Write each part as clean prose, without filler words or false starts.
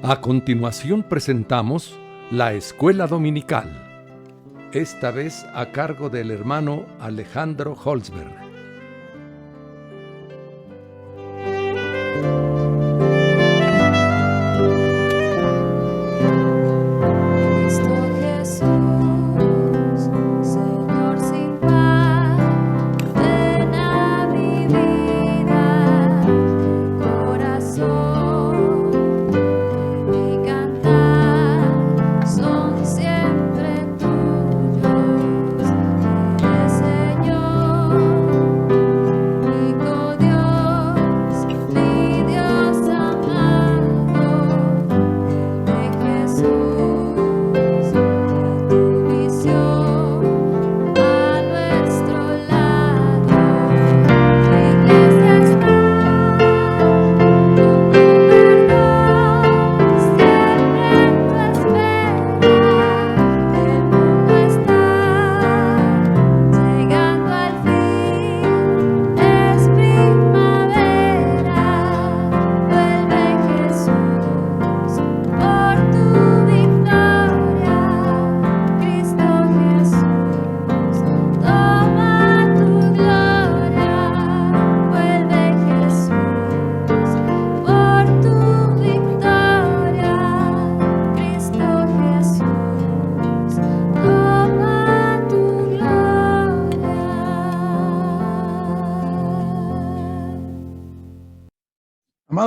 A continuación presentamos la Escuela Dominical, esta vez a cargo del hermano Alejandro Holzberg.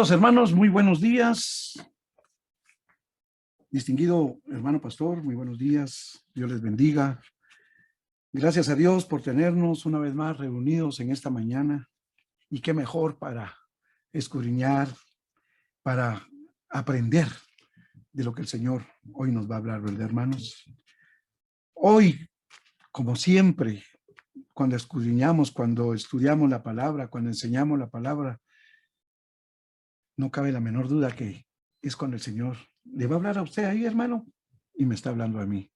Amados hermanos, muy buenos días. Distinguido hermano pastor, muy buenos días. Dios les bendiga. Gracias a Dios por tenernos una vez más reunidos en esta mañana. Y qué mejor para escudriñar, para aprender de lo que el Señor hoy nos va a hablar, ¿verdad, hermanos? Hoy, como siempre, cuando escudriñamos, cuando estudiamos la palabra, cuando enseñamos la palabra, no cabe la menor duda que es cuando el Señor le va a hablar a usted ahí, hermano, y me está hablando a mí.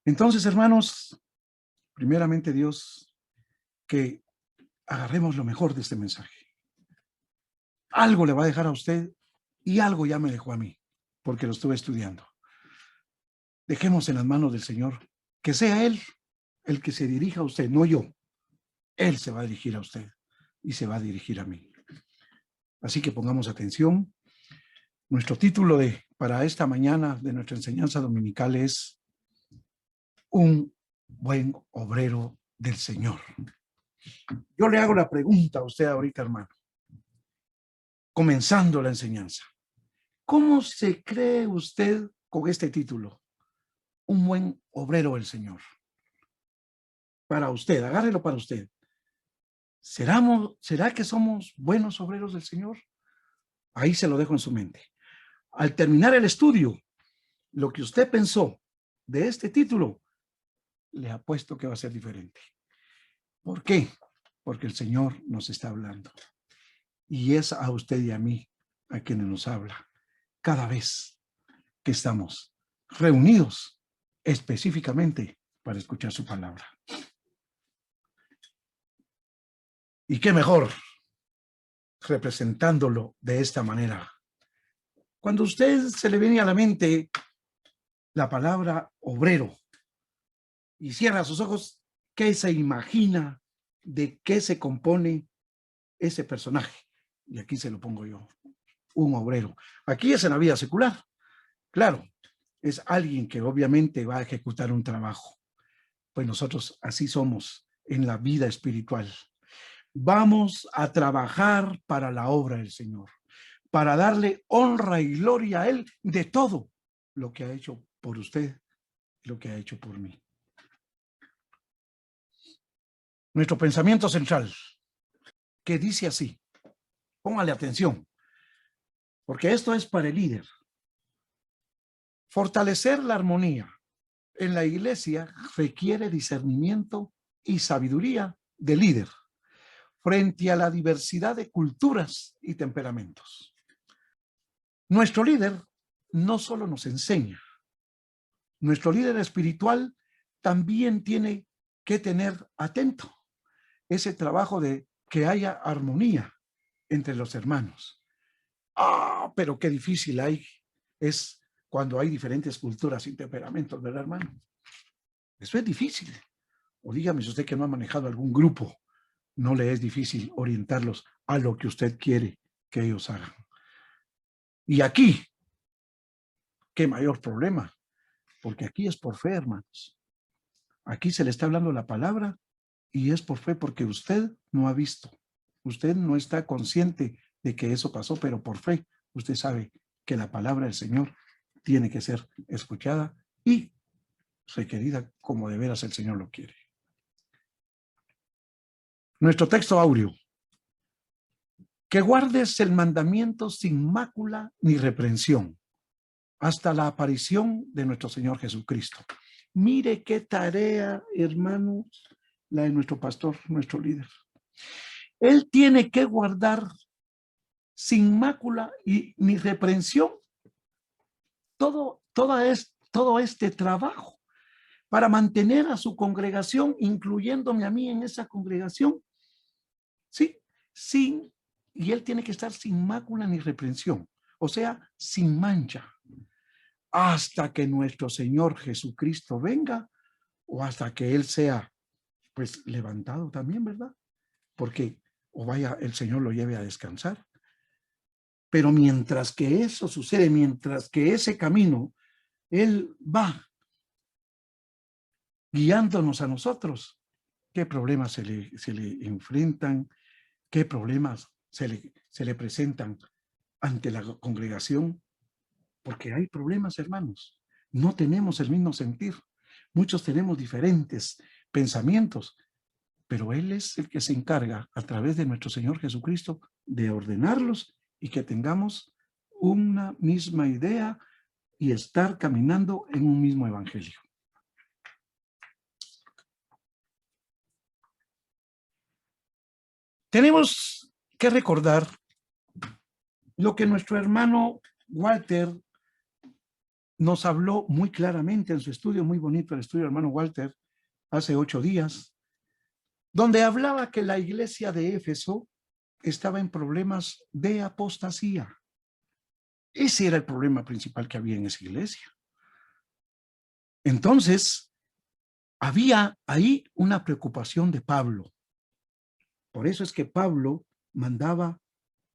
Entonces, hermanos, primeramente Dios, que agarremos lo mejor de este mensaje. Algo le va a dejar a usted y algo ya me dejó a mí, porque lo estuve estudiando. Dejemos en las manos del Señor, que sea Él el que se dirija a usted, no yo. Él se va a dirigir a usted y se va a dirigir a mí. Así que pongamos atención. Nuestro título para esta mañana de nuestra enseñanza dominical es Un buen obrero del Señor. Yo le hago la pregunta a usted ahorita, hermano, comenzando la enseñanza. ¿Cómo se cree usted con este título? Un buen obrero del Señor. Para usted, agárrelo para usted. ¿Será que somos buenos obreros del Señor? Ahí se lo dejo en su mente. Al terminar el estudio, lo que usted pensó de este título, le apuesto que va a ser diferente. ¿Por qué? Porque el Señor nos está hablando. Y es a usted y a mí a quienes nos habla cada vez que estamos reunidos específicamente para escuchar su palabra. Y qué mejor representándolo de esta manera. Cuando a usted se le viene a la mente la palabra obrero y cierra sus ojos, ¿qué se imagina? ¿De qué se compone ese personaje? Y aquí se lo pongo yo, un obrero. Aquí es en la vida secular. Claro, es alguien que obviamente va a ejecutar un trabajo. Pues nosotros así somos en la vida espiritual. Vamos a trabajar para la obra del Señor, para darle honra y gloria a Él de todo lo que ha hecho por usted, lo que ha hecho por mí. Nuestro pensamiento central, que dice así, póngale atención, porque esto es para el líder. Fortalecer la armonía en la iglesia requiere discernimiento y sabiduría del líder frente a la diversidad de culturas y temperamentos. Nuestro líder no solo nos enseña, nuestro líder espiritual también tiene que tener atento ese trabajo de que haya armonía entre los hermanos. pero qué difícil es cuando hay diferentes culturas y temperamentos, ¿verdad, hermano? Eso es difícil. O dígame si usted que no ha manejado algún grupo, no le es difícil orientarlos a lo que usted quiere que ellos hagan. Y aquí, qué mayor problema, porque aquí es por fe, hermanos. Aquí se le está hablando la palabra y es por fe porque usted no ha visto. Usted no está consciente de que eso pasó, pero por fe usted sabe que la palabra del Señor tiene que ser escuchada y requerida como de veras el Señor lo quiere. Nuestro texto áureo. Que guardes el mandamiento sin mácula ni reprensión hasta la aparición de nuestro Señor Jesucristo. Mire qué tarea, hermanos, la de nuestro pastor, nuestro líder. Él tiene que guardar sin mácula ni reprensión todo este trabajo para mantener a su congregación, incluyéndome a mí en esa congregación, ¿sí? Y él tiene que estar sin mácula ni reprensión, o sea, sin mancha, hasta que nuestro Señor Jesucristo venga o hasta que Él sea, pues, levantado también, ¿verdad? Porque o vaya, el Señor lo lleve a descansar. Pero mientras que eso sucede, mientras que ese camino, Él va guiándonos a nosotros, ¿qué problemas se le enfrentan? ¿Qué problemas se le presentan ante la congregación? Porque hay problemas, hermanos. No tenemos el mismo sentir. Muchos tenemos diferentes pensamientos, pero Él es el que se encarga a través de nuestro Señor Jesucristo de ordenarlos y que tengamos una misma idea y estar caminando en un mismo evangelio. Tenemos que recordar lo que nuestro hermano Walter nos habló muy claramente en su estudio, muy bonito el estudio del hermano Walter, hace 8 días, donde hablaba que la iglesia de Éfeso estaba en problemas de apostasía. Ese era el problema principal que había en esa iglesia. Entonces, había ahí una preocupación de Pablo. Por eso es que Pablo mandaba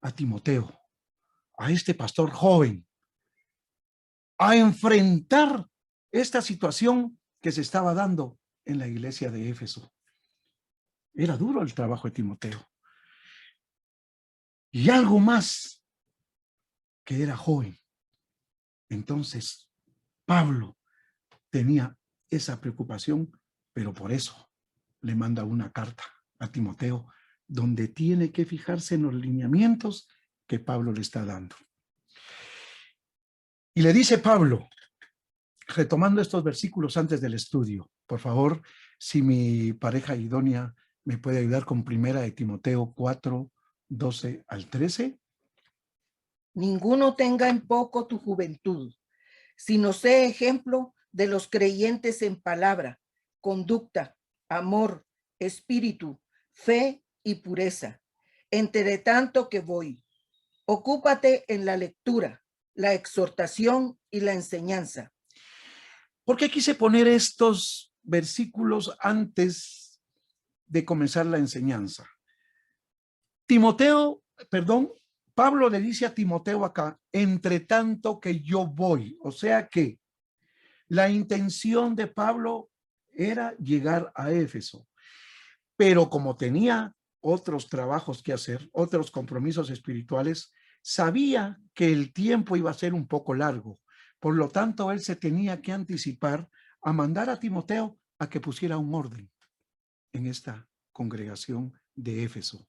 a Timoteo, a este pastor joven, a enfrentar esta situación que se estaba dando en la iglesia de Éfeso. Era duro el trabajo de Timoteo. Y algo más, que era joven. Entonces, Pablo tenía esa preocupación, pero por eso le manda una carta a Timoteo, donde tiene que fijarse en los lineamientos que Pablo le está dando. Y le dice Pablo, retomando estos versículos antes del estudio, por favor, si mi pareja idónea me puede ayudar con primera de Timoteo 4, 12 al 13. Ninguno tenga en poco tu juventud, sino sé ejemplo de los creyentes en palabra, conducta, amor, espíritu, fe y pureza. Entre tanto que voy, ocúpate en la lectura, la exhortación y la enseñanza. ¿Por qué quise poner estos versículos antes de comenzar la enseñanza? Pablo le dice a Timoteo acá, entre tanto que yo voy, o sea que la intención de Pablo era llegar a Éfeso, pero como tenía otros trabajos que hacer, otros compromisos espirituales, sabía que el tiempo iba a ser un poco largo. Por lo tanto, él se tenía que anticipar a mandar a Timoteo a que pusiera un orden en esta congregación de Éfeso.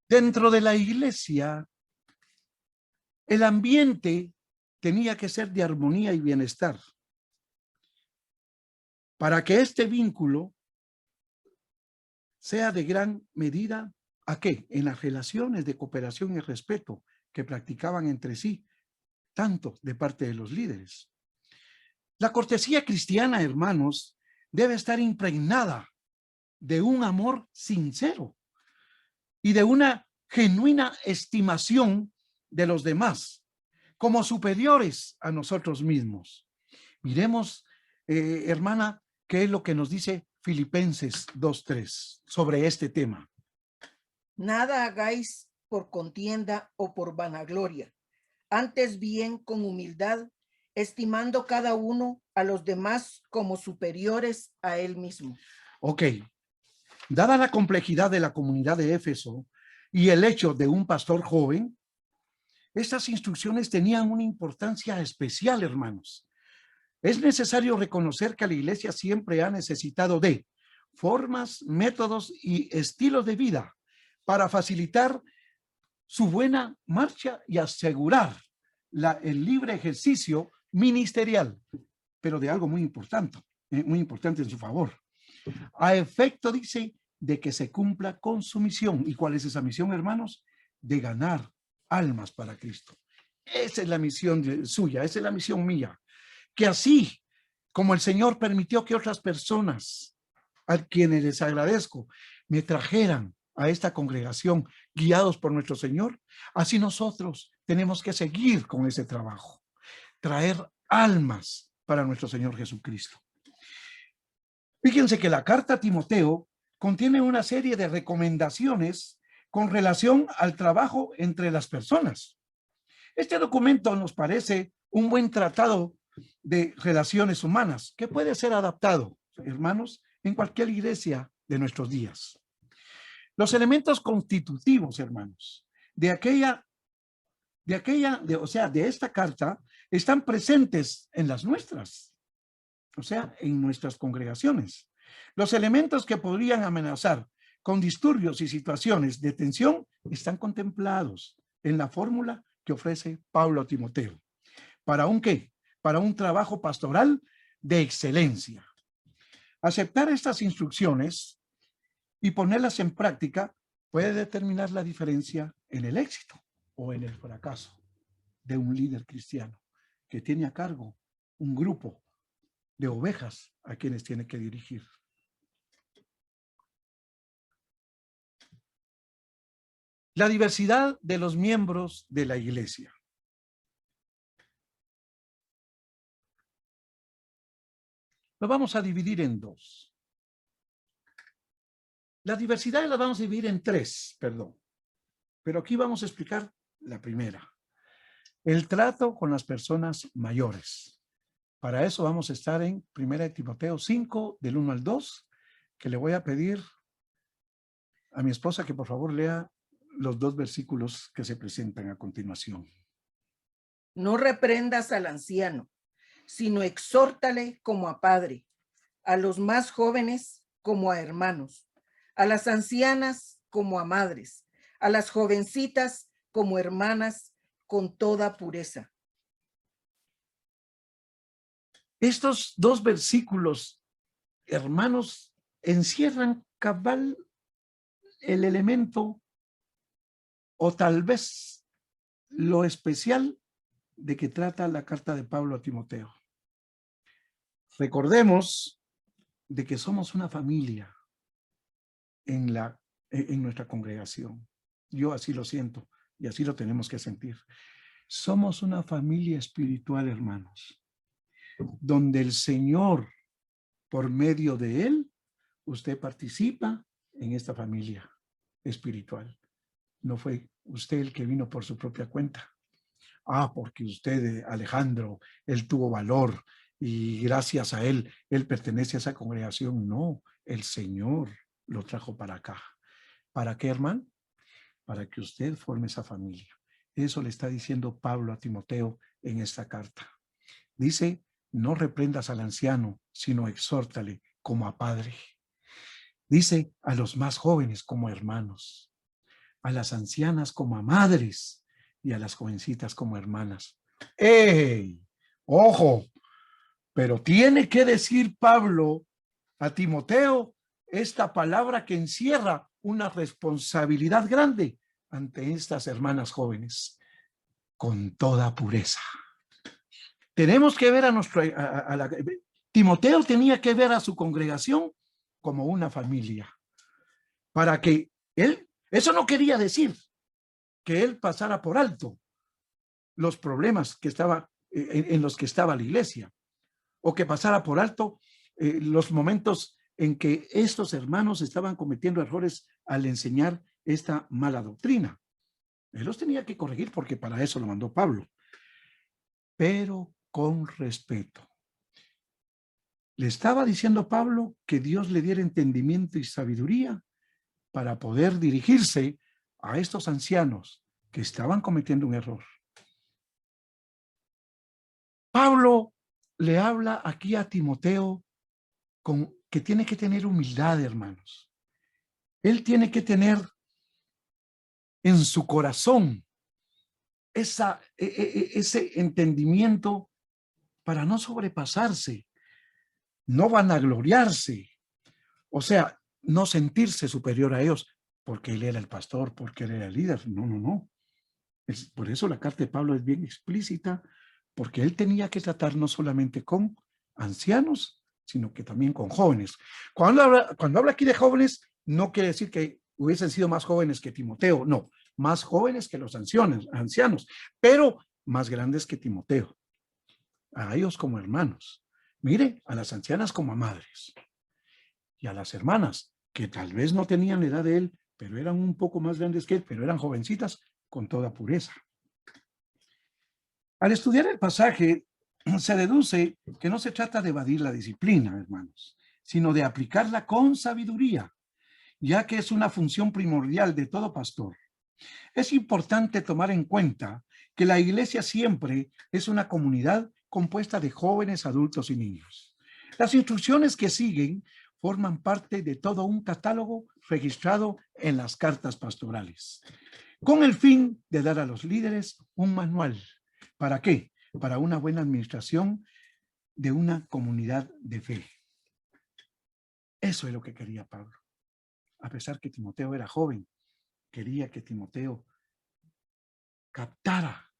Dentro de la iglesia, el ambiente tenía que ser de armonía y bienestar. Para que este vínculo sea de gran medida, ¿a qué? En las relaciones de cooperación y respeto que practicaban entre sí, tanto de parte de los líderes. La cortesía cristiana, hermanos, debe estar impregnada de un amor sincero y de una genuina estimación de los demás como superiores a nosotros mismos. Miremos, hermana, qué es lo que nos dice Filipenses 2:3 sobre este tema. Nada hagáis por contienda o por vanagloria, antes bien con humildad, estimando cada uno a los demás como superiores a él mismo. Ok, dada la complejidad de la comunidad de Éfeso y el hecho de un pastor joven, estas instrucciones tenían una importancia especial, hermanos. Es necesario reconocer que la iglesia siempre ha necesitado de formas, métodos y estilos de vida para facilitar su buena marcha y asegurar el libre ejercicio ministerial, pero de algo muy importante en su favor. A efecto, dice, de que se cumpla con su misión. ¿Y cuál es esa misión, hermanos? De ganar almas para Cristo. Esa es la misión suya, esa es la misión mía. Que así como el Señor permitió que otras personas, a quienes les agradezco, me trajeran a esta congregación guiados por nuestro Señor, así nosotros tenemos que seguir con ese trabajo, traer almas para nuestro Señor Jesucristo. Fíjense que la carta a Timoteo contiene una serie de recomendaciones con relación al trabajo entre las personas. Este documento nos parece un buen tratado de relaciones humanas que puede ser adaptado, hermanos, en cualquier iglesia de nuestros días. Los elementos constitutivos, hermanos, de esta carta están presentes en las nuestras, o sea, en nuestras congregaciones. Los elementos que podrían amenazar con disturbios y situaciones de tensión están contemplados en la fórmula que ofrece Pablo a Timoteo. ¿Para un qué? Para un trabajo pastoral de excelencia. Aceptar estas instrucciones y ponerlas en práctica puede determinar la diferencia en el éxito o en el fracaso de un líder cristiano que tiene a cargo un grupo de ovejas a quienes tiene que dirigir. La diversidad de los miembros de la iglesia. Lo vamos a dividir en dos. La diversidad la vamos a dividir en tres, perdón. Pero aquí vamos a explicar la primera. El trato con las personas mayores. Para eso vamos a estar en 1 Timoteo 5, del 1 al 2, que le voy a pedir a mi esposa que por favor lea los dos versículos que se presentan a continuación. No reprendas al anciano, sino exhórtale como a padre, a los más jóvenes como a hermanos, a las ancianas como a madres, a las jovencitas como hermanas con toda pureza. Estos dos versículos, hermanos, encierran cabal el elemento o tal vez lo especial de que trata la carta de Pablo a Timoteo. Recordemos de que somos una familia en nuestra congregación. Yo así lo siento y así lo tenemos que sentir. Somos una familia espiritual, hermanos, donde el Señor, por medio de Él, usted participa en esta familia espiritual. No fue usted el que vino por su propia cuenta. Porque usted, Alejandro, él tuvo valor y gracias a él pertenece a esa congregación. No, el Señor lo trajo para acá. ¿Para qué, hermano? Para que usted forme esa familia. Eso le está diciendo Pablo a Timoteo en esta carta. Dice, no reprendas al anciano, sino exhórtale como a padre. Dice a los más jóvenes como hermanos, a las ancianas como a madres y a las jovencitas como hermanas. ¡Ey! ¡Ojo! Pero tiene que decir Pablo a Timoteo esta palabra que encierra una responsabilidad grande ante estas hermanas jóvenes, con toda pureza. Tenemos que ver Timoteo tenía que ver a su congregación como una familia. Para que él, eso no quería decir que él pasara por alto los problemas que estaba, en los que estaba la iglesia, o que pasara por alto los momentos en que estos hermanos estaban cometiendo errores al enseñar esta mala doctrina. Él los tenía que corregir porque para eso lo mandó Pablo, pero con respeto. Le estaba diciendo Pablo que Dios le diera entendimiento y sabiduría para poder dirigirse a estos ancianos que estaban cometiendo un error. Pablo le habla aquí a Timoteo con que tiene que tener humildad, hermanos. Él tiene que tener en su corazón ese entendimiento para no sobrepasarse, no vanagloriarse, o sea, no sentirse superior a ellos porque él era el pastor, porque él era el líder. No, no, no. Por eso la carta de Pablo es bien explícita, porque él tenía que tratar no solamente con ancianos, sino que también con jóvenes. Cuando habla aquí de jóvenes, no quiere decir que hubiesen sido más jóvenes que Timoteo, no, más jóvenes que los ancianos, pero más grandes que Timoteo. A ellos como hermanos. Mire, a las ancianas como a madres. Y a las hermanas, que tal vez no tenían la edad de él, pero eran un poco más grandes que él, pero eran jovencitas, con toda pureza. Al estudiar el pasaje, se deduce que no se trata de evadir la disciplina, hermanos, sino de aplicarla con sabiduría, ya que es una función primordial de todo pastor. Es importante tomar en cuenta que la iglesia siempre es una comunidad compuesta de jóvenes, adultos y niños. Las instrucciones que siguen forman parte de todo un catálogo registrado en las cartas pastorales, con el fin de dar a los líderes un manual. ¿Para qué? Para una buena administración de una comunidad de fe. Eso es lo que quería Pablo. A pesar que Timoteo era joven, quería que Timoteo captara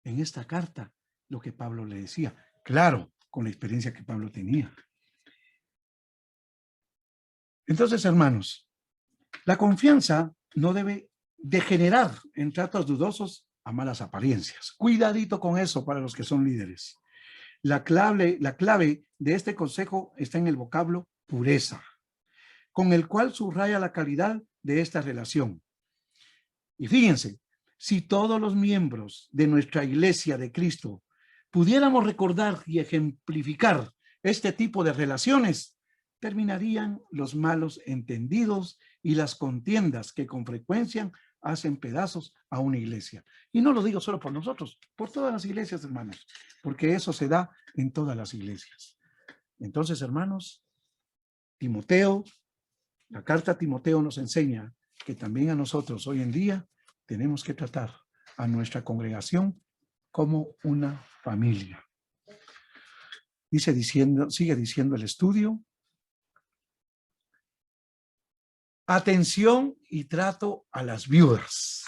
en esta carta lo que Pablo le decía. Claro, con la experiencia que Pablo tenía. Entonces, hermanos, la confianza no debe degenerar en tratos dudosos a malas apariencias. Cuidadito con eso para los que son líderes. La clave de este consejo está en el vocablo pureza, con el cual subraya la calidad de esta relación. Y fíjense, si todos los miembros de nuestra iglesia de Cristo pudiéramos recordar y ejemplificar este tipo de relaciones, terminarían los malos entendidos y las contiendas que con frecuencia hacen pedazos a una iglesia. Y no lo digo solo por nosotros, por todas las iglesias, hermanos, porque eso se da en todas las iglesias. Entonces, hermanos, Timoteo, la carta a Timoteo nos enseña que también a nosotros hoy en día tenemos que tratar a nuestra congregación como una familia. Sigue diciendo el estudio. Atención y trato a las viudas.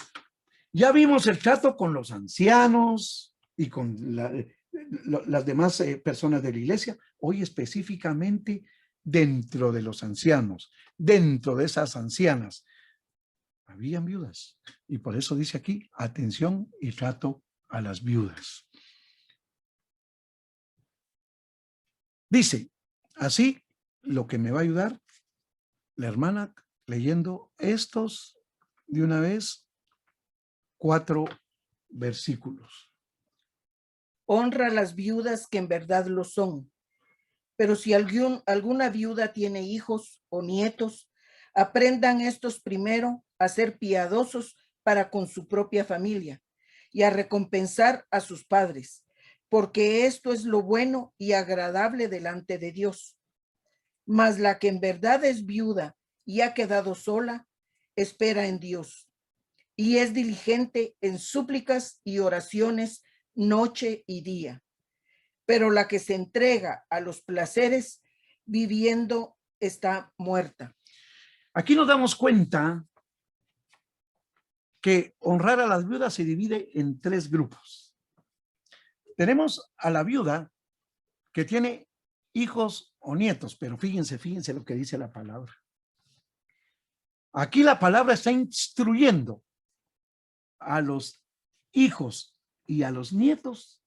Ya vimos el trato con los ancianos y con las demás personas de la iglesia. Hoy específicamente dentro de los ancianos, dentro de esas ancianas, habían viudas. Y por eso dice aquí, atención y trato a las viudas. Dice, así lo que me va a ayudar la hermana leyendo estos de una vez 4 versículos. Honra a las viudas que en verdad lo son. Pero si alguna viuda tiene hijos o nietos, aprendan estos primero a ser piadosos para con su propia familia y a recompensar a sus padres, porque esto es lo bueno y agradable delante de Dios. Mas la que en verdad es viuda y ha quedado sola, espera en Dios y es diligente en súplicas y oraciones noche y día. Pero la que se entrega a los placeres viviendo está muerta. Aquí nos damos cuenta que honrar a las viudas se divide en 3 grupos. Tenemos a la viuda que tiene hijos o nietos, pero fíjense lo que dice la palabra. Aquí la palabra está instruyendo a los hijos y a los nietos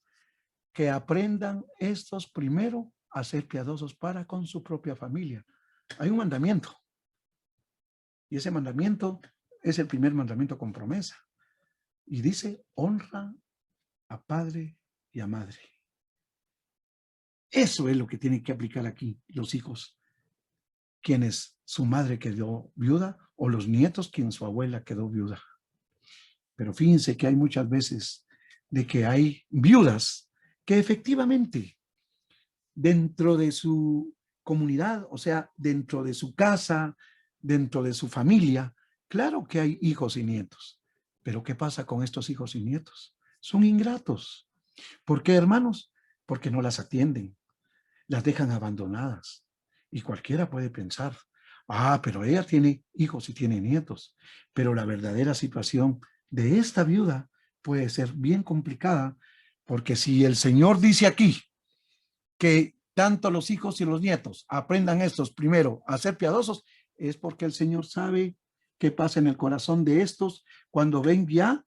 que aprendan estos primero a ser piadosos para con su propia familia. Hay un mandamiento. Y ese mandamiento es el primer mandamiento con promesa. Y dice, honra a padre y a madre. Eso es lo que tienen que aplicar aquí los hijos, quienes su madre quedó viuda, o los nietos, quien su abuela quedó viuda. Pero fíjense que hay muchas veces de que hay viudas que efectivamente dentro de su comunidad, o sea, dentro de su casa, dentro de su familia, claro que hay hijos y nietos. Pero ¿qué pasa con estos hijos y nietos? Son ingratos. ¿Por qué, hermanos? Porque no las atienden, las dejan abandonadas. Y cualquiera puede pensar, pero ella tiene hijos y tiene nietos. Pero la verdadera situación de esta viuda puede ser bien complicada, porque si el Señor dice aquí que tanto los hijos y los nietos aprendan estos primero a ser piadosos, es porque el Señor sabe qué pasa en el corazón de estos cuando ven ya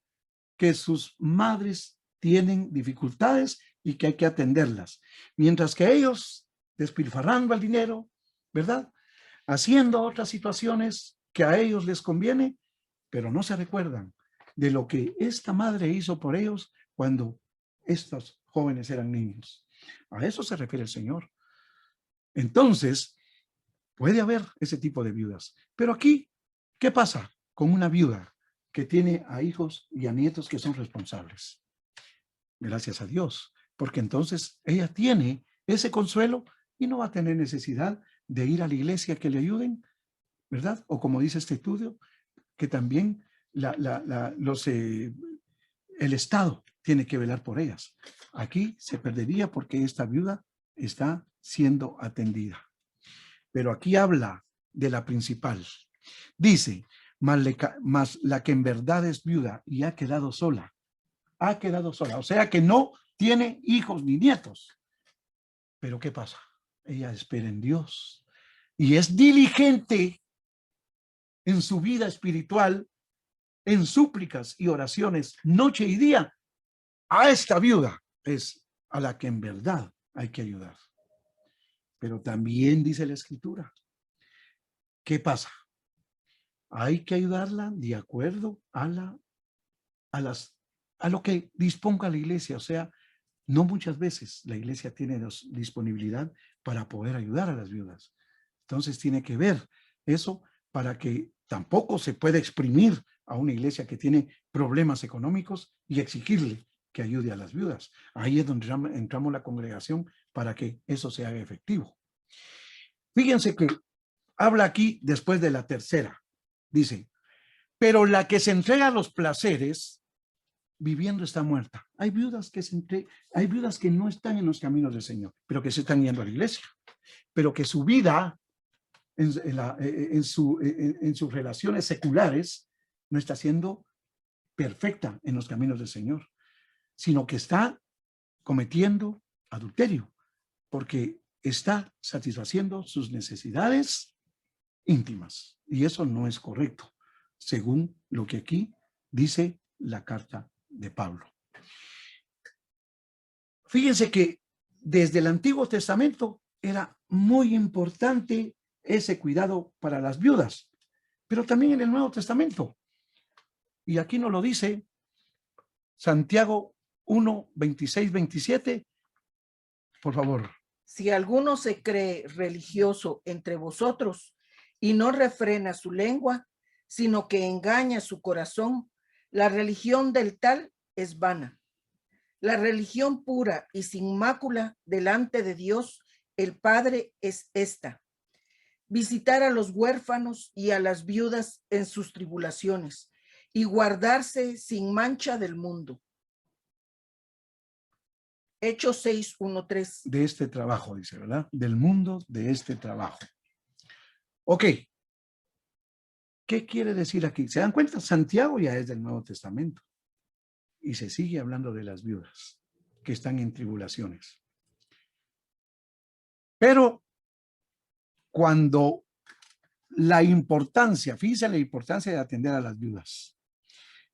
que sus madres tienen dificultades y que hay que atenderlas. Mientras que ellos, despilfarrando el dinero, ¿verdad? Haciendo otras situaciones que a ellos les conviene, pero no se recuerdan de lo que esta madre hizo por ellos cuando estos jóvenes eran niños. A eso se refiere el Señor. Entonces, puede haber ese tipo de viudas. Pero aquí, ¿qué pasa con una viuda que tiene a hijos y a nietos que son responsables? Gracias a Dios, porque entonces ella tiene ese consuelo y no va a tener necesidad de ir a la iglesia que le ayuden, ¿verdad? O como dice este estudio, que también el Estado tiene que velar por ellas. Aquí se perdería porque esta viuda está siendo atendida. Pero aquí habla de la principal. Dice, mas la que en verdad es viuda y ha quedado sola. Ha quedado sola. O sea que no tiene hijos ni nietos. Pero ¿qué pasa? Ella espera en Dios y es diligente en su vida espiritual, en súplicas y oraciones, noche y día. A esta viuda es a la que en verdad hay que ayudar. Pero también dice la Escritura, ¿qué pasa? Hay que ayudarla de acuerdo a lo que disponga la iglesia. O sea, no muchas veces la iglesia tiene disponibilidad para poder ayudar a las viudas. Entonces tiene que ver eso para que tampoco se pueda exprimir a una iglesia que tiene problemas económicos y exigirle que ayude a las viudas. Ahí es donde entramos la congregación para que eso sea efectivo. Fíjense que habla aquí después de la tercera. Dice, pero la que se entrega a los placeres, viviendo está muerta. Hay viudas que no están en los caminos del Señor, pero que se están yendo a la iglesia, pero que su vida en sus relaciones seculares no está siendo perfecta en los caminos del Señor, sino que está cometiendo adulterio, porque está satisfaciendo sus necesidades íntimas. Y eso no es correcto, según lo que aquí dice la carta de Pablo. Fíjense que desde el Antiguo Testamento era muy importante ese cuidado para las viudas, pero también en el Nuevo Testamento. Y aquí nos lo dice Santiago 1, 26, 27. Por favor. Si alguno se cree religioso entre vosotros y no refrena su lengua, sino que engaña su corazón, la religión del tal es vana. La religión pura y sin mácula delante de Dios, el Padre, es esta: visitar a los huérfanos y a las viudas en sus tribulaciones y guardarse sin mancha del mundo. Hechos 6, 1, 3. De este trabajo, dice, ¿verdad? Del mundo de este trabajo. Ok. ¿Qué quiere decir aquí? ¿Se dan cuenta? Santiago ya es del Nuevo Testamento. Y se sigue hablando de las viudas que están en tribulaciones. Pero cuando la importancia, fíjense la importancia de atender a las viudas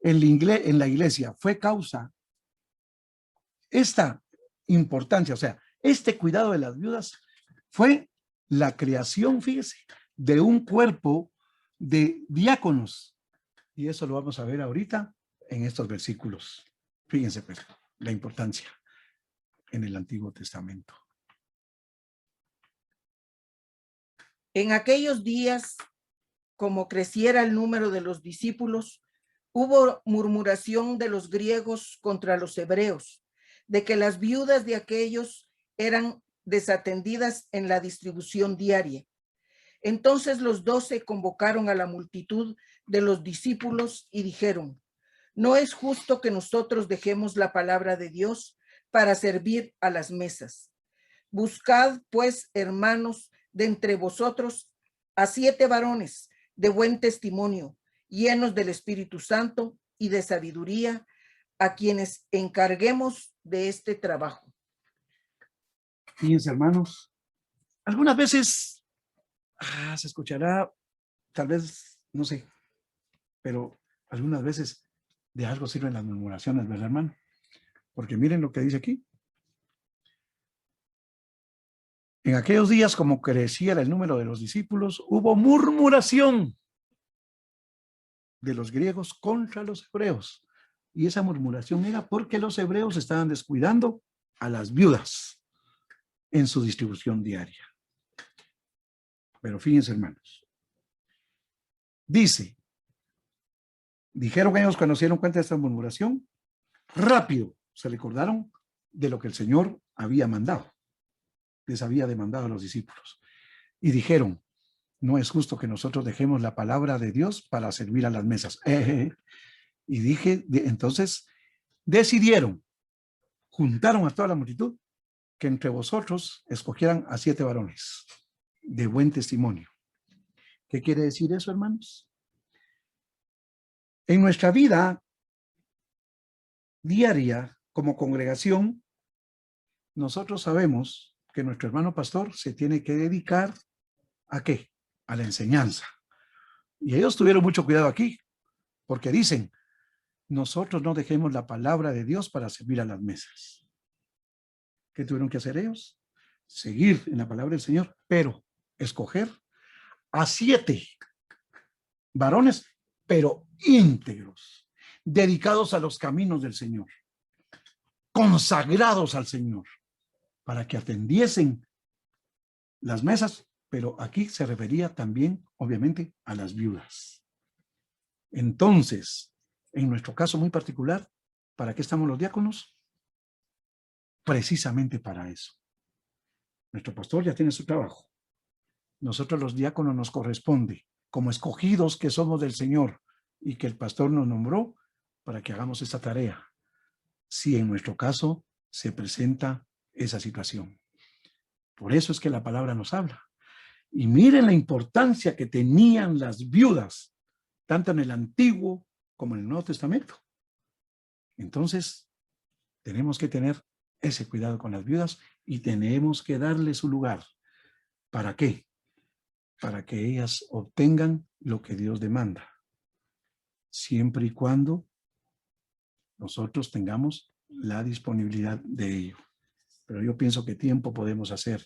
en la iglesia fue causa, esta importancia, o sea, este cuidado de las viudas fue la creación, fíjese, de un cuerpo de diáconos. Y eso lo vamos a ver ahorita en estos versículos. Fíjense, pues, la importancia en el Antiguo Testamento. En aquellos días, como creciera el número de los discípulos, hubo murmuración de los griegos contra los hebreos, de que las viudas de aquellos eran desatendidas en la distribución diaria. Entonces los 12 convocaron a la multitud de los discípulos y dijeron: no es justo que nosotros dejemos la palabra de Dios para servir a las mesas. Buscad, pues, hermanos, de entre vosotros a 7 varones de buen testimonio, llenos del Espíritu Santo y de sabiduría, a quienes encarguemos de este trabajo. Fíjense, hermanos, algunas veces se escuchará, tal vez, no sé, pero algunas veces de algo sirven las murmuraciones, ¿verdad, hermano? Porque miren lo que dice aquí. En aquellos días, como crecía el número de los discípulos, hubo murmuración de los griegos contra los hebreos. Y esa murmuración era porque los hebreos estaban descuidando a las viudas en su distribución diaria. Pero fíjense, hermanos. Dijeron ellos cuando se dieron cuenta de esta murmuración, rápido se recordaron de lo que el Señor había mandado. Les había demandado a los discípulos. Y dijeron: no es justo que nosotros dejemos la palabra de Dios para servir a las mesas. Y entonces decidieron, juntaron a toda la multitud, que entre vosotros escogieran a 7 varones de buen testimonio. ¿Qué quiere decir eso, hermanos? En nuestra vida diaria, como congregación, nosotros sabemos que nuestro hermano pastor se tiene que dedicar ¿a qué? A la enseñanza. Y ellos tuvieron mucho cuidado aquí, porque dicen: nosotros no dejemos la palabra de Dios para servir a las mesas. ¿Qué tuvieron que hacer ellos? Seguir en la palabra del Señor, pero escoger a 7 varones, pero íntegros, dedicados a los caminos del Señor, consagrados al Señor, para que atendiesen las mesas, pero aquí se refería también, obviamente, a las viudas. Entonces, en nuestro caso muy particular, ¿para qué estamos los diáconos? Precisamente para eso. Nuestro pastor ya tiene su trabajo. Nosotros los diáconos nos corresponde, como escogidos que somos del Señor y que el pastor nos nombró para que hagamos esta tarea, si en nuestro caso se presenta esa situación. Por eso es que la palabra nos habla. Y miren la importancia que tenían las viudas, tanto en el Antiguo como en el Nuevo Testamento. Entonces, tenemos que tener ese cuidado con las viudas y tenemos que darle su lugar. ¿Para qué? Para que ellas obtengan lo que Dios demanda, siempre y cuando nosotros tengamos la disponibilidad de ello. Pero yo pienso que tiempo podemos hacer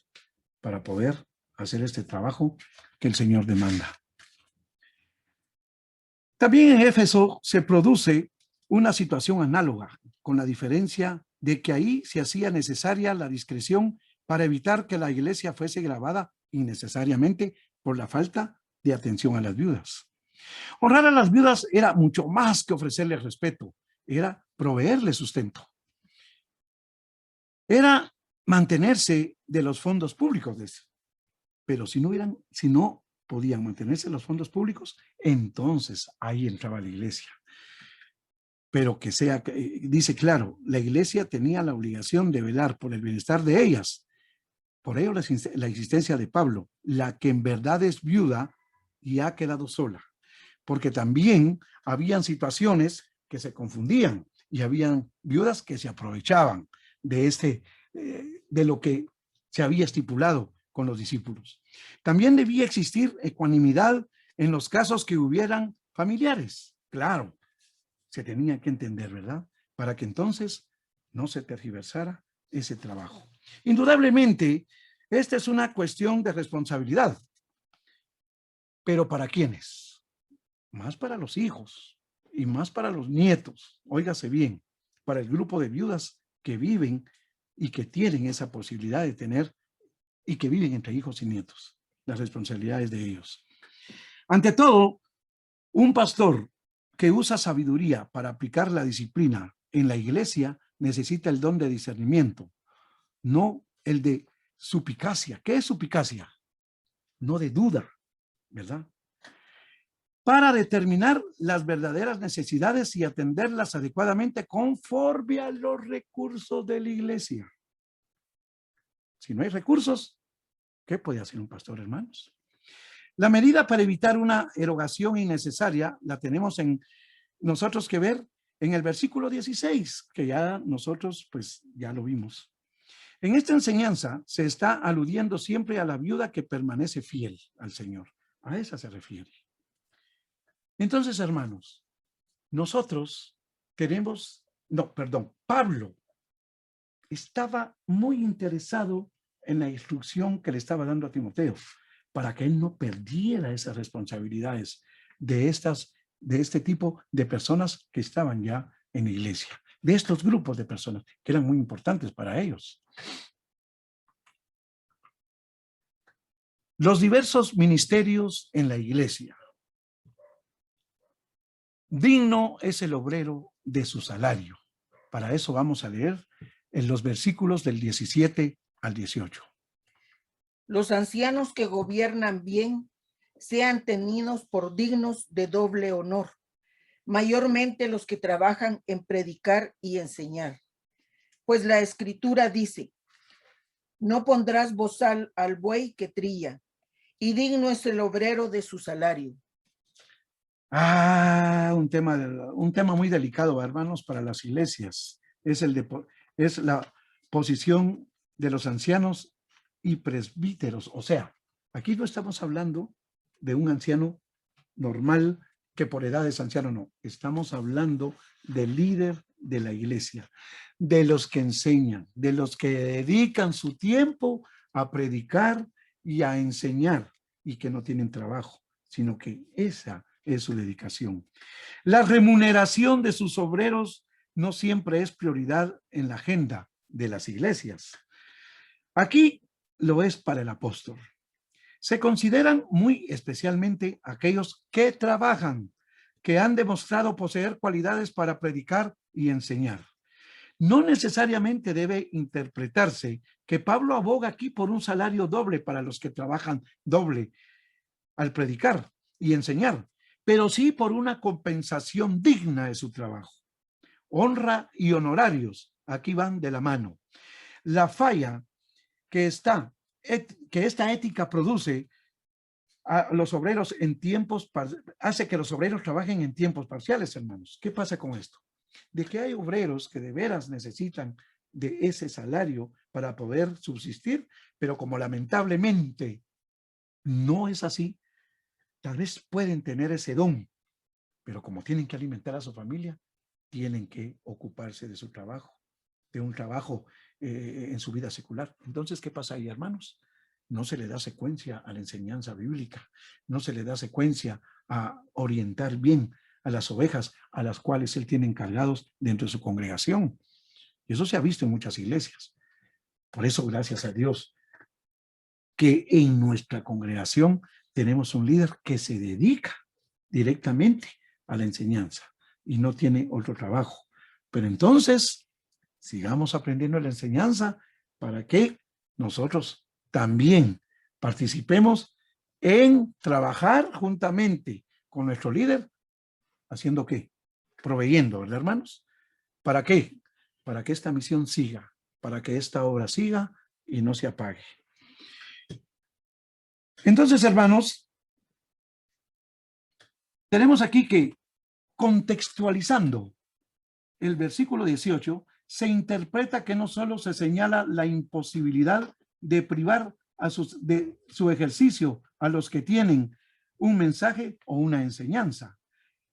para poder hacer este trabajo que el Señor demanda. También en Éfeso se produce una situación análoga, con la diferencia de que ahí se hacía necesaria la discreción para evitar que la iglesia fuese gravada innecesariamente por la falta de atención a las viudas. Honrar a las viudas era mucho más que ofrecerles respeto, era proveerles sustento. Era mantenerse de los fondos públicos. Pero si no podían mantenerse los fondos públicos, entonces ahí entraba la iglesia. Pero dice claro, la iglesia tenía la obligación de velar por el bienestar de ellas. Por ello la existencia de Pablo, la que en verdad es viuda y ha quedado sola. Porque también habían situaciones que se confundían y habían viudas que se aprovechaban de lo que se había estipulado con los discípulos. También debía existir ecuanimidad en los casos que hubieran familiares. Claro, se tenía que entender, ¿verdad? Para que entonces no se tergiversara ese trabajo. Indudablemente, esta es una cuestión de responsabilidad. ¿Pero para quiénes? Más para los hijos y más para los nietos. Óigase bien, para el grupo de viudas que viven y que tienen esa posibilidad de tener y que viven entre hijos y nietos. Las responsabilidades de ellos. Ante todo, un pastor que usa sabiduría para aplicar la disciplina en la iglesia necesita el don de discernimiento, no el de suspicacia. ¿Qué es suspicacia? No de duda, ¿verdad? Para determinar las verdaderas necesidades y atenderlas adecuadamente conforme a los recursos de la iglesia. Si no hay recursos, ¿qué puede hacer un pastor, hermanos? La medida para evitar una erogación innecesaria la tenemos en nosotros que ver en el versículo 16, que ya nosotros pues ya lo vimos. En esta enseñanza se está aludiendo siempre a la viuda que permanece fiel al Señor. A esa se refiere. Entonces, hermanos, nosotros Pablo estaba muy interesado en la instrucción que le estaba dando a Timoteo para que él no perdiera esas responsabilidades de este tipo de personas que estaban ya en la iglesia, de estos grupos de personas que eran muy importantes para ellos. Los diversos ministerios en la iglesia. Digno es el obrero de su salario. Para eso vamos a leer en los versículos del 17 al 18. Los ancianos que gobiernan bien sean tenidos por dignos de doble honor, mayormente los que trabajan en predicar y enseñar. Pues la Escritura dice, no pondrás bozal al buey que trilla, y digno es el obrero de su salario. Un tema muy delicado, hermanos, para las iglesias. Es la posición de los ancianos y presbíteros. O sea, aquí no estamos hablando de un anciano normal que por edad es anciano, no. Estamos hablando del líder de la iglesia, de los que enseñan, de los que dedican su tiempo a predicar y a enseñar y que no tienen trabajo, sino que esa es su dedicación. La remuneración de sus obreros no siempre es prioridad en la agenda de las iglesias. Aquí lo es para el apóstol. Se consideran muy especialmente aquellos que trabajan, que han demostrado poseer cualidades para predicar y enseñar. No necesariamente debe interpretarse que Pablo aboga aquí por un salario doble para los que trabajan doble al predicar y enseñar, pero sí por una compensación digna de su trabajo. Honra y honorarios aquí van de la mano. La falla que esta ética produce a los obreros hace que los obreros trabajen en tiempos parciales, hermanos. ¿Qué pasa con esto? De que hay obreros que de veras necesitan de ese salario para poder subsistir, pero como lamentablemente no es así, tal vez pueden tener ese don, pero como tienen que alimentar a su familia, tienen que ocuparse de su trabajo, de un trabajo en su vida secular. Entonces, ¿qué pasa ahí, hermanos? No se le da secuencia a la enseñanza bíblica, no se le da secuencia a orientar bien a las ovejas a las cuales él tiene encargados dentro de su congregación. Y eso se ha visto en muchas iglesias. Por eso, gracias a Dios, que en nuestra congregación tenemos un líder que se dedica directamente a la enseñanza y no tiene otro trabajo. Pero entonces, sigamos aprendiendo la enseñanza para que nosotros también participemos en trabajar juntamente con nuestro líder, haciendo ¿qué? Proveyendo, ¿verdad, hermanos? ¿Para qué? Para que esta misión siga, para que esta obra siga y no se apague. Entonces, hermanos, tenemos aquí que contextualizando el versículo 18, se interpreta que no solo se señala la imposibilidad de privar de su ejercicio a los que tienen un mensaje o una enseñanza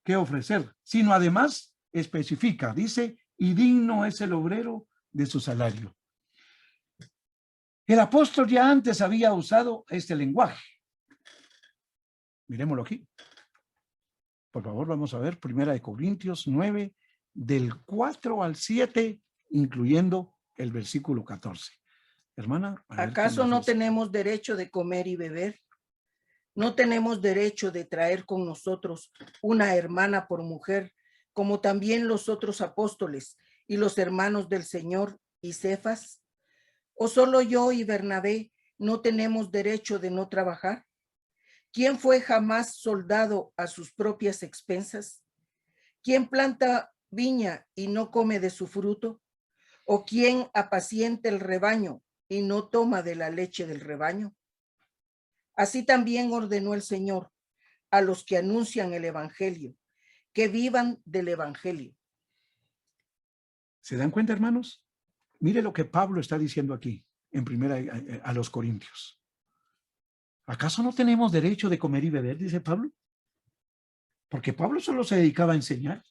que ofrecer, sino además especifica, dice, y digno es el obrero de su salario. El apóstol ya antes había usado este lenguaje. Miremoslo aquí. Por favor, vamos a ver 1 Corintios 9, del 4 al 7, incluyendo el versículo 14. Hermana, a ver qué ¿Acaso nos no dice. tenemos derecho de comer y beber? ¿No tenemos derecho de traer con nosotros una hermana por mujer, como también los otros apóstoles y los hermanos del Señor y Cefas? ¿O solo yo y Bernabé no tenemos derecho de no trabajar? ¿Quién fue jamás soldado a sus propias expensas? ¿Quién planta viña y no come de su fruto? ¿O quién apacienta el rebaño y no toma de la leche del rebaño? Así también ordenó el Señor a los que anuncian el evangelio, que vivan del evangelio. ¿Se dan cuenta, hermanos? Mire lo que Pablo está diciendo aquí en primera a los Corintios. ¿Acaso no tenemos derecho de comer y beber? Dice Pablo. Porque Pablo solo se dedicaba a enseñar.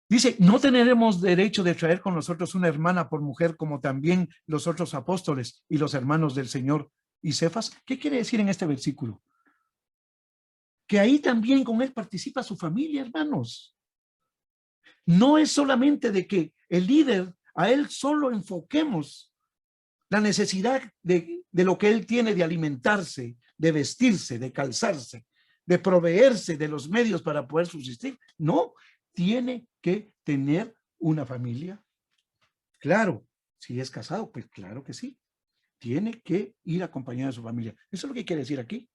Dice, no tenemos derecho de traer con nosotros una hermana por mujer, como también los otros apóstoles y los hermanos del Señor y Cefas. ¿Qué quiere decir en este versículo? Que ahí también con él participa su familia, hermanos. No es solamente de que el líder, a él solo enfoquemos la necesidad de lo que él tiene de alimentarse, de vestirse, de calzarse, de proveerse de los medios para poder subsistir. No, tiene que tener una familia. Claro, si es casado, pues claro que sí. Tiene que ir acompañado de su familia. Eso es lo que quiere decir aquí.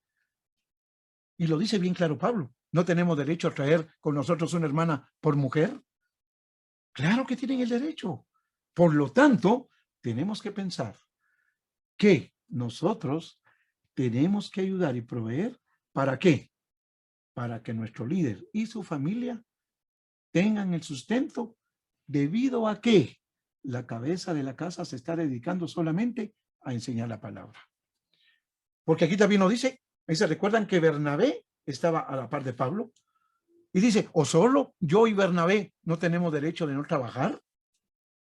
Y lo dice bien claro Pablo. ¿No tenemos derecho a traer con nosotros una hermana por mujer? Claro que tienen el derecho. Por lo tanto, tenemos que pensar que nosotros tenemos que ayudar y proveer. ¿Para qué? Para que nuestro líder y su familia tengan el sustento, debido a que la cabeza de la casa se está dedicando solamente a enseñar la palabra. Porque aquí también nos dice, ¿se recuerdan que Bernabé estaba a la par de Pablo? Y dice, ¿o solo yo y Bernabé no tenemos derecho de no trabajar?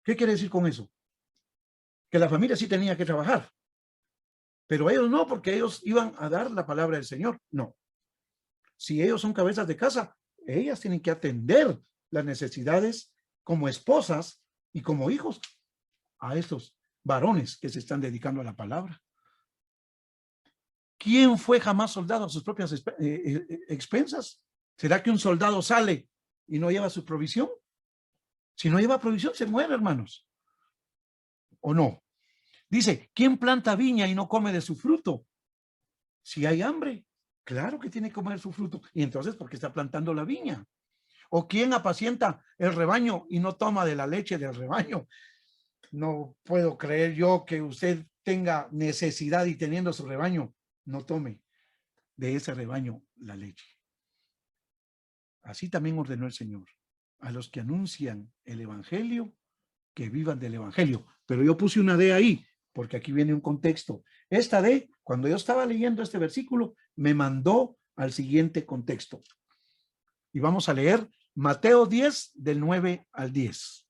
¿Qué quiere decir con eso? Que la familia sí tenía que trabajar, pero ellos no, porque ellos iban a dar la palabra del Señor. No. Si ellos son cabezas de casa, ellas tienen que atender las necesidades como esposas y como hijos a estos varones que se están dedicando a la palabra. ¿Quién fue jamás soldado a sus propias expensas? ¿Será que un soldado sale y no lleva su provisión? Si no lleva provisión, se muere, hermanos. ¿O no? Dice, ¿quién planta viña y no come de su fruto? Si hay hambre, claro que tiene que comer su fruto. Y entonces, ¿por qué está plantando la viña? ¿O quién apacienta el rebaño y no toma de la leche del rebaño? No puedo creer yo que usted tenga necesidad y teniendo su rebaño, no tome de ese rebaño la leche. Así también ordenó el Señor a los que anuncian el evangelio, que vivan del evangelio. Pero yo puse una D ahí, porque aquí viene un contexto. Esta D, cuando yo estaba leyendo este versículo, me mandó al siguiente contexto. Y vamos a leer Mateo 10, del 9 al 10.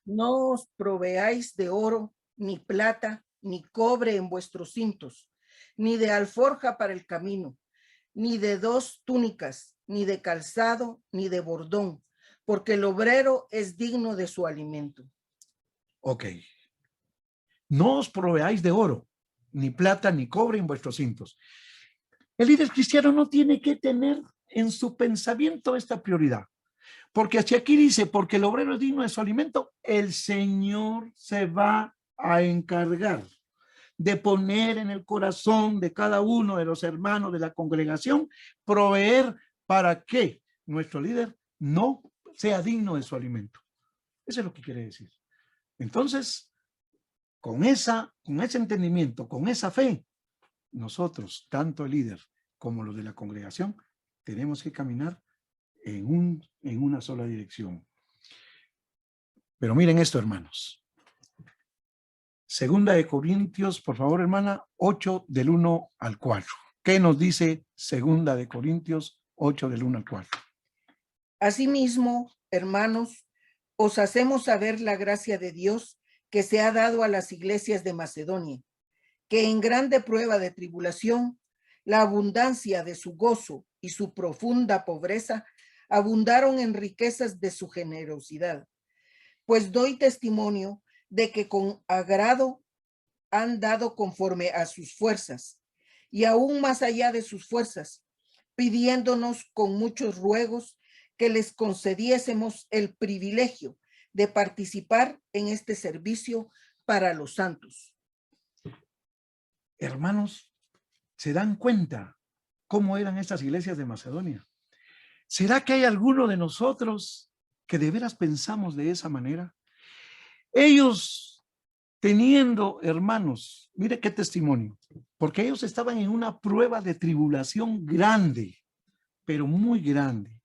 No os proveáis de oro, ni plata, ni cobre en vuestros cintos, ni de alforja para el camino, ni de 2 túnicas, ni de calzado, ni de bordón, porque el obrero es digno de su alimento. Ok. No os proveáis de oro, ni plata, ni cobre en vuestros cintos. El líder cristiano no tiene que tener en su pensamiento esta prioridad. Porque hacia aquí dice, porque el obrero es digno de su alimento, el Señor se va a encargar de poner en el corazón de cada uno de los hermanos de la congregación, proveer para que nuestro líder no sea digno de su alimento. Eso es lo que quiere decir. Entonces, con ese entendimiento, con esa fe, nosotros, tanto el líder como los de la congregación, tenemos que caminar en una sola dirección. Pero miren esto, hermanos. Segunda de Corintios, por favor, hermana, 8 del 1 al 4. ¿Qué nos dice Segunda de Corintios 8 del 1 al 4? Asimismo, hermanos, os hacemos saber la gracia de Dios que se ha dado a las iglesias de Macedonia, que en grande prueba de tribulación, la abundancia de su gozo y su profunda pobreza abundaron en riquezas de su generosidad. Pues doy testimonio de que con agrado han dado conforme a sus fuerzas, y aún más allá de sus fuerzas, pidiéndonos con muchos ruegos que les concediésemos el privilegio de participar en este servicio para los santos. Hermanos, ¿se dan cuenta cómo eran estas iglesias de Macedonia? ¿Será que hay alguno de nosotros que de veras pensamos de esa manera? Ellos teniendo hermanos, mire qué testimonio, porque ellos estaban en una prueba de tribulación grande, pero muy grande.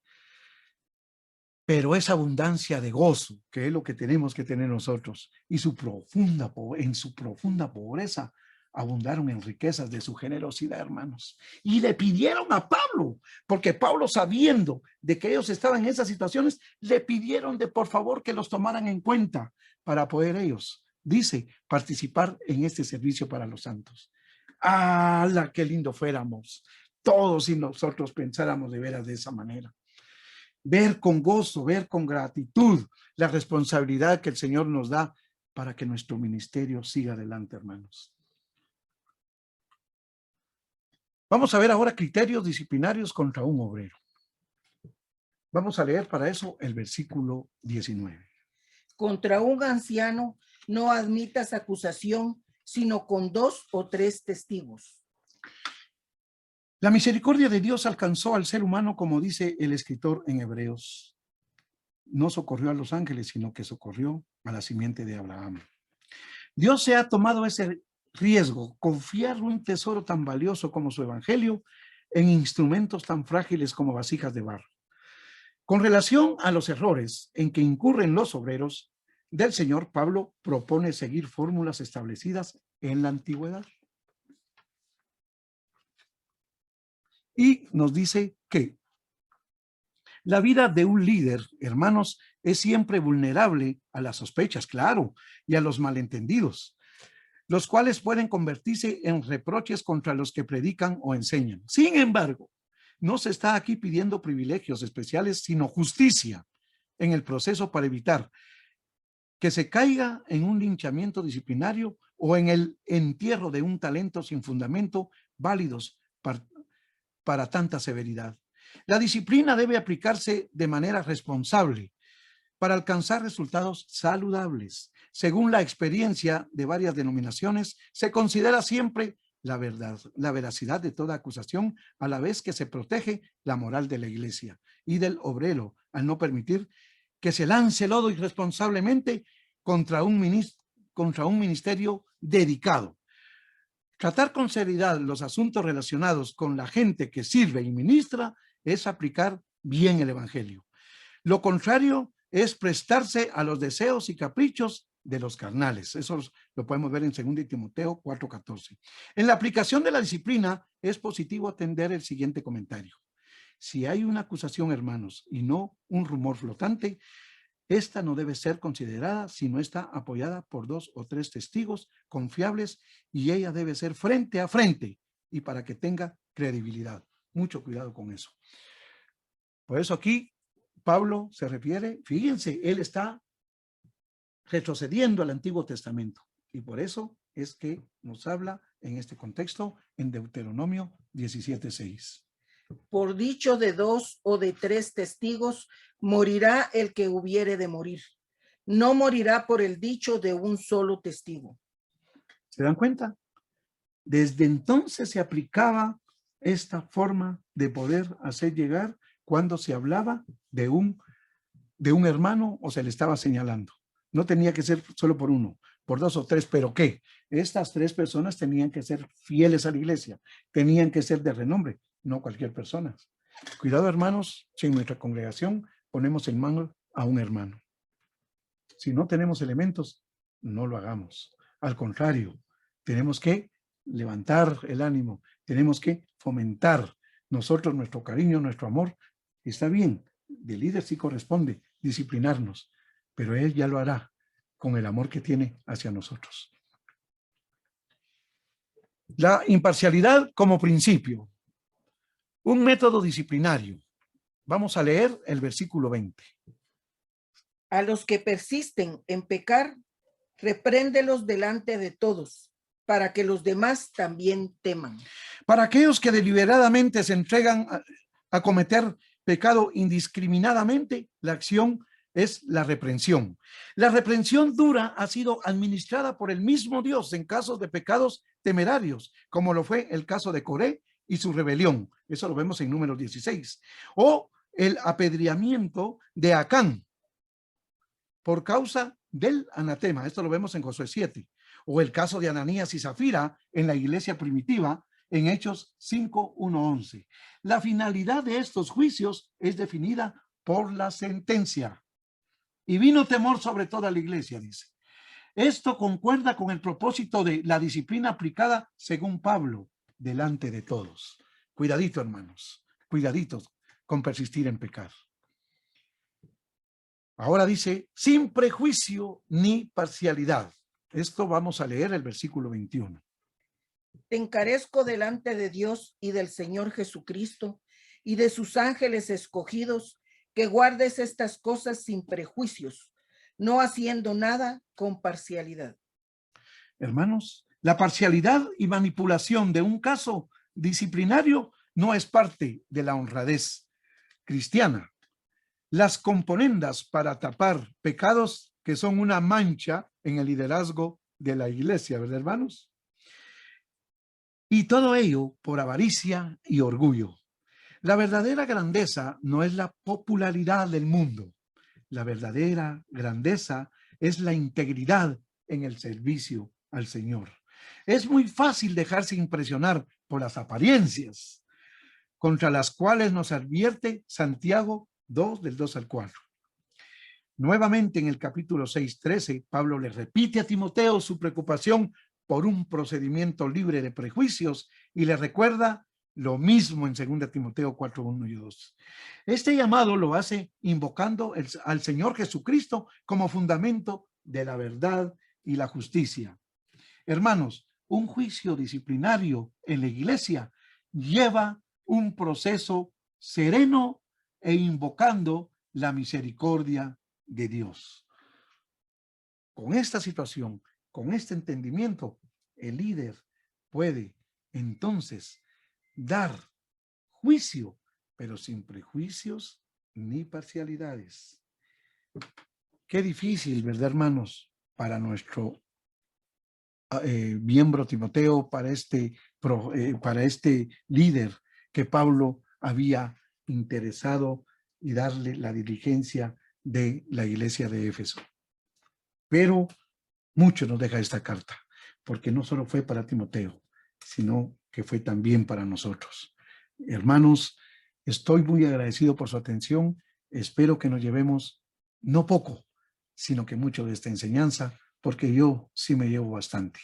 Pero esa abundancia de gozo, que es lo que tenemos que tener nosotros, y en su profunda pobreza, abundaron en riquezas de su generosidad, hermanos. Y le pidieron a Pablo, porque Pablo, sabiendo de que ellos estaban en esas situaciones, le pidieron de por favor que los tomaran en cuenta para poder ellos, dice, participar en este servicio para los santos. ¡Hala, qué lindo fuéramos! Todos si nosotros pensáramos de veras de esa manera. Ver con gozo, ver con gratitud la responsabilidad que el Señor nos da para que nuestro ministerio siga adelante, hermanos. Vamos a ver ahora criterios disciplinarios contra un obrero. Vamos a leer para eso el versículo 19. Contra un anciano no admitas acusación, sino con 2 o 3 testigos. La misericordia de Dios alcanzó al ser humano, como dice el escritor en Hebreos. No socorrió a los ángeles, sino que socorrió a la simiente de Abraham. Dios se ha tomado ese riesgo, confiar un tesoro tan valioso como su evangelio en instrumentos tan frágiles como vasijas de barro. Con relación a los errores en que incurren los obreros del Señor, Pablo propone seguir fórmulas establecidas en la antigüedad. Y nos dice que la vida de un líder, hermanos, es siempre vulnerable a las sospechas, claro, y a los malentendidos, los cuales pueden convertirse en reproches contra los que predican o enseñan. Sin embargo, no se está aquí pidiendo privilegios especiales, sino justicia en el proceso para evitar que se caiga en un linchamiento disciplinario o en el entierro de un talento sin fundamento válidos para tanta severidad. La disciplina debe aplicarse de manera responsable para alcanzar resultados saludables. Según la experiencia de varias denominaciones, se considera siempre la verdad, la veracidad de toda acusación, a la vez que se protege la moral de la iglesia y del obrero, al no permitir que se lance lodo irresponsablemente contra un ministerio dedicado. Tratar con seriedad los asuntos relacionados con la gente que sirve y ministra es aplicar bien el evangelio. Lo contrario es prestarse a los deseos y caprichos de los carnales. Eso lo podemos ver en 2 Timoteo 4:14. En la aplicación de la disciplina es positivo atender el siguiente comentario. Si hay una acusación, hermanos, y no un rumor flotante, esta no debe ser considerada si no está apoyada por 2 o 3 testigos confiables, y ella debe ser frente a frente y para que tenga credibilidad. Mucho cuidado con eso. Por eso aquí Pablo se refiere, fíjense, él está retrocediendo al Antiguo Testamento, y por eso es que nos habla en este contexto en Deuteronomio 17:6. Por dicho de 2 o de 3 testigos, morirá el que hubiere de morir. No morirá por el dicho de un solo testigo. ¿Se dan cuenta? Desde entonces se aplicaba esta forma de poder hacer llegar cuando se hablaba de un hermano o se le estaba señalando. No tenía que ser solo por uno, por 2 o 3, pero ¿qué? Estas 3 personas tenían que ser fieles a la iglesia, tenían que ser de renombre, no cualquier persona. Cuidado, hermanos, si en nuestra congregación ponemos en mano a un hermano. Si no tenemos elementos, no lo hagamos. Al contrario, tenemos que levantar el ánimo, tenemos que fomentar nosotros nuestro cariño, nuestro amor. Está bien, de líder sí corresponde disciplinarnos, pero él ya lo hará con el amor que tiene hacia nosotros. La imparcialidad como principio. Un método disciplinario. Vamos a leer el versículo 20. A los que persisten en pecar, repréndelos delante de todos, para que los demás también teman. Para aquellos que deliberadamente se entregan a cometer pecado indiscriminadamente, la acción es la reprensión. La reprensión dura ha sido administrada por el mismo Dios en casos de pecados temerarios, como lo fue el caso de Coré y su rebelión. Eso lo vemos en Números 16. O el apedreamiento de Acán por causa del anatema. Esto lo vemos en Josué 7. O el caso de Ananías y Zafira en la iglesia primitiva en Hechos 5, 1, 11. La finalidad de estos juicios es definida por la sentencia. Y vino temor sobre toda la iglesia, dice. Esto concuerda con el propósito de la disciplina aplicada según Pablo delante de todos. Cuidadito, hermanos, cuidaditos con persistir en pecar. Ahora dice, sin prejuicio ni parcialidad. Esto vamos a leer el versículo 21. Te encarezco delante de Dios y del Señor Jesucristo y de sus ángeles escogidos, que guardes estas cosas sin prejuicios, no haciendo nada con parcialidad. Hermanos, la parcialidad y manipulación de un caso disciplinario no es parte de la honradez cristiana. Las componendas para tapar pecados que son una mancha en el liderazgo de la iglesia, ¿verdad, hermanos? Y todo ello por avaricia y orgullo. La verdadera grandeza no es la popularidad del mundo. La verdadera grandeza es la integridad en el servicio al Señor. Es muy fácil dejarse impresionar por las apariencias, contra las cuales nos advierte Santiago 2, del 2 al 4. Nuevamente en el capítulo 6, 13, Pablo le repite a Timoteo su preocupación por un procedimiento libre de prejuicios y le recuerda lo mismo en 2 Timoteo 4, 1 y 2. Este llamado lo hace invocando al Señor Jesucristo como fundamento de la verdad y la justicia. Hermanos, un juicio disciplinario en la iglesia lleva un proceso sereno e invocando la misericordia de Dios. Con esta situación, con este entendimiento, el líder puede entonces dar juicio, pero sin prejuicios ni parcialidades. Qué difícil, ¿verdad, hermanos? Para nuestro miembro Timoteo, para este líder que Pablo había interesado y darle la diligencia de la iglesia de Éfeso. Pero mucho nos deja esta carta, porque no solo fue para Timoteo, sino que fue también para nosotros. Hermanos, estoy muy agradecido por su atención. Espero que nos llevemos no poco, sino que mucho de esta enseñanza, porque yo sí me llevo bastante.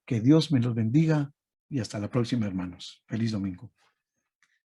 Que Dios me los bendiga y hasta la próxima, hermanos. Feliz domingo.